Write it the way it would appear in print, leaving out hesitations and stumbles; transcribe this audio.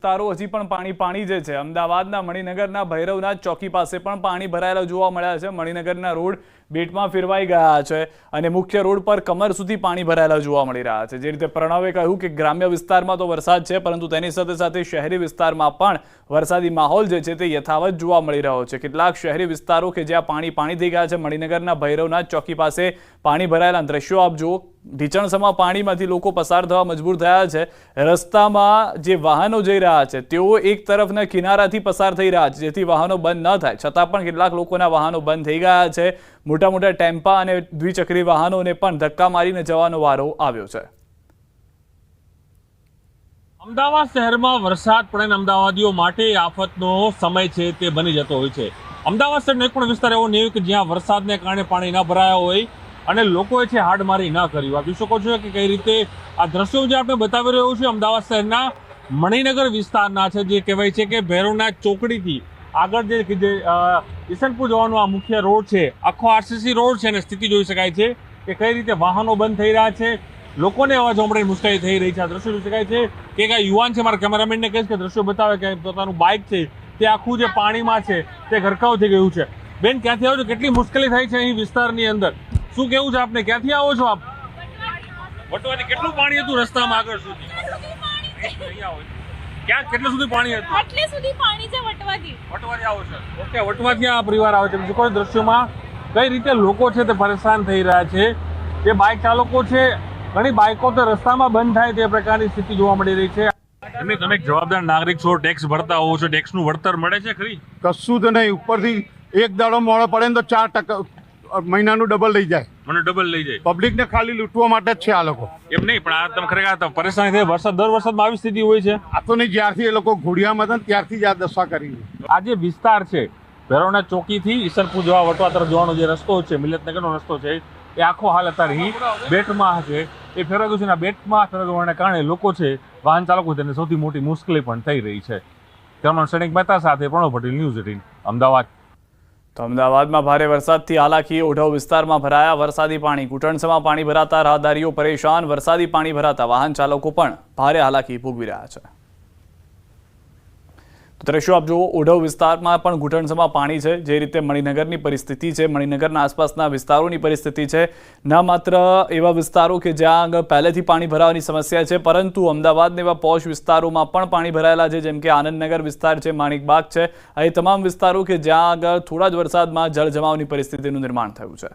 તારો હજી પણ પાણી જે છે અમદાવાદના મણિનગરના ભૈરવનાથ ચોકી પાસે પણ પાણી ભરાયેલા જોવા મળ્યા છે। મણિનગરના રોડ બેટમાં ફેરવાઈ ગયા છે અને મુખ્ય રોડ પર કમર સુધી પાણી ભરાયેલા જોવા મળી રહ્યા છે। જે રીતે પ્રણવે કહ્યું કે ગ્રામ્ય વિસ્તારમાં તો વરસાદ છે, પરંતુ તેની સાથે સાથે શહેરી વિસ્તારમાં પણ વરસાદી માહોલ જે છે તે યથાવત જોવા મળી રહ્યો છે। કેટલાક શહેરી વિસ્તારો કે જ્યાં પાણી થઈ ગયા છે, મણિનગરના ભૈરવનાથ ચોકી પાસે પાણી ભરાયેલા દ્રશ્યો આપ જુઓ। ઢીચણસમાં પાણીમાંથી લોકો પસાર થવા મજબૂર થયા છે। રસ્તામાં જે વાહનો જઈ રહ્યા છે તેઓ એક તરફના કિનારાથી પસાર થઈ રહ્યા છે, જેથી વાહનો બંધ ન થાય, છતાં પણ કેટલાક લોકોના વાહનો બંધ થઈ ગયા છે। મોટા મોટા ટેમ્પા અને દ્વિચક્રી વાહનોને પણ ધક્કા મારીને જવાનો વારો આવ્યો છે। અમદાવાદ શહેરમાં વરસાદ પડે અમદાવાદીઓ માટે આફતનો સમય છે તે બની જતો હોય છે। અમદાવાદ શહેરનો એક પણ વિસ્તાર એવો નહીં કે જ્યાં વરસાદને કારણે પાણી ન ભરાયા હોય અને લોકોએ છે હાડમારી ન કરી। આપ જોઈ શકો છો કે કઈ રીતે આ દ્રશ્યો જે આપણે બતાવી રહ્યો છું અમદાવાદ શહેરના મણિનગર વિસ્તારના છે, જે કહેવાય છે કે ભૈરવનાથ ચોકડીથી આગળ જે ઈસનપુર જવાનો આ મુખ્ય રોડ છે, આખો આરસીસી રોડ છે અને સ્થિતિ જોઈ શકાય છે કે કઈ રીતે વાહનો બંધ થઈ રહ્યા છે, લોકોને અવાજ સાંભળવાની મુશ્કેલી થઈ રહી છે। આ દ્રશ્યો જોઈ શકાય છે કે એક યુવાન છે, મારા કેમેરામેનને કહીશ કે દ્રશ્યો બતાવે કે પોતાનું બાઇક છે તે આખું જે પાણીમાં છે તે ગરકાવ થઈ ગયું છે। બેન, ક્યાંથી આવો છો? કેટલી મુશ્કેલી થાય છે અહીં વિસ્તારની અંદર? શું કેવું છે આપને? ક્યાંથી આવો છો આપ? વટવાથી કેટલું પાણી હતું રસ્તામાં આગળ સુધી? ક્યાં કેટલું સુધી પાણી હતું? આટલે સુધી પાણી છે વટવાથી આવો છો? ઓકે, વટવાથી આ પરિવાર આવે છે। કોઈ દ્રશ્યોમાં કઈ રીતે લોકો છે તે પરેશાન થઈ રહ્યા છે। જે બાઇક ચાલકો છે, ઘણી બાઇકો તો રસ્તામાં બંધ થાય તે પ્રકારની સ્થિતિ જોવા મળી રહી છે। તમે એક જવાબદાર નાગરિક છો, ટેક્સ ભરતા હોવો છો, ટેક્સનું વળતર મળે છે ખરી? કશું તો નહીં, ઉપરથી એક દાડો મોડો પડે ને તો 4% મહિનાનું ડબલ લઈ જાય। મને ડબલ લઈ જાય? પબ્લિકને ખાલી લૂંટવા માટે જ છે આ લોકો। એમ નહીં, પણ આ તમે ખરેખર પરેશાની થાય વરસાદ દર વરસાદમાં આવી સ્થિતિ હોય છે? આ તો નહીં, જ્યારથી એ લોકો ઘોડિયામાં હતા ને ત્યારથી જ આ દશા કરી। આ જે વિસ્તાર છે ભૈરવનાથ ચોકીથી ઈસનપુર જવા વટવા તરફ જવાનો જે રસ્તો છે, મિલતનગરનો રસ્તો છે, એ આખો હાલ અત્યારે બેટમાં છે એ ફેરવાયું છે અને બેટમાં ફેરવવાને કારણે લોકો છે, વાહન ચાલકો તેને સૌથી મોટી મુશ્કેલી પણ થઈ રહી છે। કેમેરામેન સૈનિક મહેતા સાથે પ્રણવ પટેલ, ન્યૂઝ 18 અમદાવાદ। તો અમદાવાદમાં ભારે વરસાદથી હાલાકી, ઓઢવ વિસ્તારમાં ભરાયા વરસાદી પાણી, ઘૂંટણસમાં પાણી ભરાતા રાહદારીઓ પરેશાન, વરસાદી પાણી ભરાતા વાહન ચાલકો પણ ભારે હાલાકી ભોગવી રહ્યા છે। તો દ્રશ્યો આપ જુઓ, ઓઢવ વિસ્તારમાં પણ ઘૂંટણસમાં પાણી છે। જે રીતે મણિનગરની પરિસ્થિતિ છે, મણિનગરના આસપાસના વિસ્તારોની પરિસ્થિતિ છે, ન માત્ર એવા વિસ્તારો કે જ્યાં આગળ પહેલેથી પાણી ભરાવાની સમસ્યા છે, પરંતુ અમદાવાદના એવા પોશ વિસ્તારોમાં પણ પાણી ભરાયેલા છે, જેમ કે આનંદનગર વિસ્તાર છે, માણિકબાગ છે, એ તમામ વિસ્તારો કે જ્યાં આગળ થોડા જ વરસાદમાં જળ જમાવની પરિસ્થિતિનું નિર્માણ થયું છે।